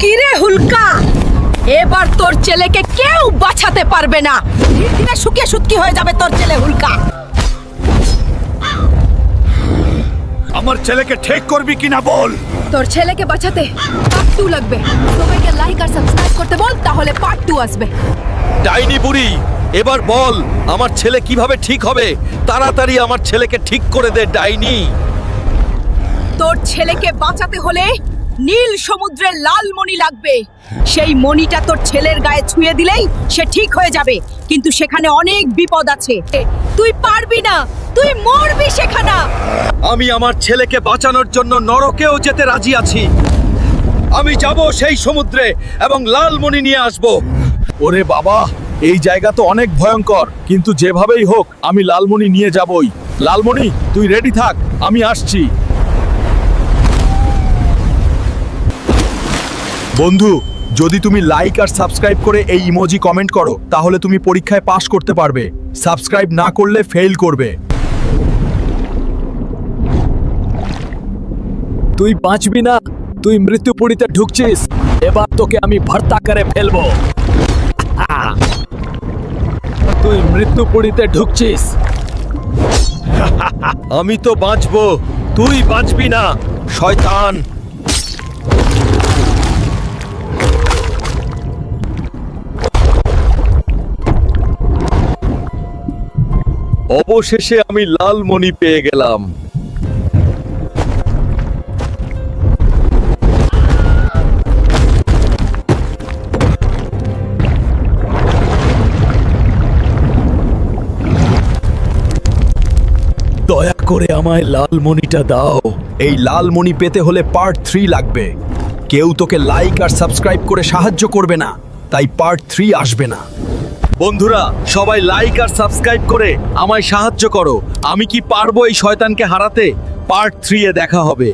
কিরে হুলকা, এবার তোর ছেলেকে কেউ বাঁচাতে পারবে না। ধীরে ধীরে শুকিয়ে শুটকি হয়ে যাবে তোর ছেলে হুলকা। আমার ছেলেকে ঠিক করবি কিনা বল। তোর ছেলেকে বাঁচাতে পার্ট 2 লাগবে। সবাইকে লাইক আর সাবস্ক্রাইব করতে বল, তাহলে পার্ট 2 আসবে। ডাইনি বুড়ি, এবার বল আমার ছেলে কিভাবে ঠিক হবে। তাড়াতাড়ি আমার ছেলেকে ঠিক করে দে ডাইনি। তোর ছেলেকে বাঁচাতে হলে নীল সমুদ্রের লাল মণি লাগবে। সেই মণিটা তোর ছেলের গায়ে ছুঁয়ে দিলেই সে ঠিক হয়ে যাবে, কিন্তু সেখানে অনেক বিপদ আছে। তুই পারবি না, তুই মরবি সেখানে। আমি আমার ছেলেকে বাঁচানোর জন্য নরকেও যেতে রাজি আছি। আমি যাব সেই সমুদ্রে এবং লালমণি নিয়ে আসব। ওরে বাবা, এই জায়গা তো অনেক ভয়ঙ্কর, কিন্তু যেভাবেই হোক আমি লালমণি নিয়ে যাবই। লালমণি, তুই রেডি থাক, আমি আসছি। বন্ধু, যদি তুমি লাইক আর সাবস্ক্রাইব করে এই ইমোজি কমেন্ট করো, তাহলে তুমি পরীক্ষায় পাস করতে পারবে। সাবস্ক্রাইব না করলে ফেল করবে। তুই বাঁচবি না, তুই মৃত্যুপুরীতে ঢুকছিস। এবার তোকে আমি ভর্তা করে ফেলবো। তুই মৃত্যুপুরীতে ঢুকছিস। আমি তো বাঁচবো, তুই বাঁচবি না শয়তান। অবশেষে আমি লালমণি পেয়ে গেলাম। দয়া করে আমায় লালমণিটা দাও। এই লালমণি পেতে হলে পার্ট 3 লাগবে। কেউ তোকে লাইক আর সাবস্ক্রাইব করে সাহায্য করবে না, তাই পার্ট 3 আসবে না। বন্ধুরা, সবাই লাইক আর সাবস্ক্রাইব করে আমায় সাহায্য করো। আমি কি পারবো এই শয়তানকে হারাতে? পার্ট 3 এ দেখা হবে।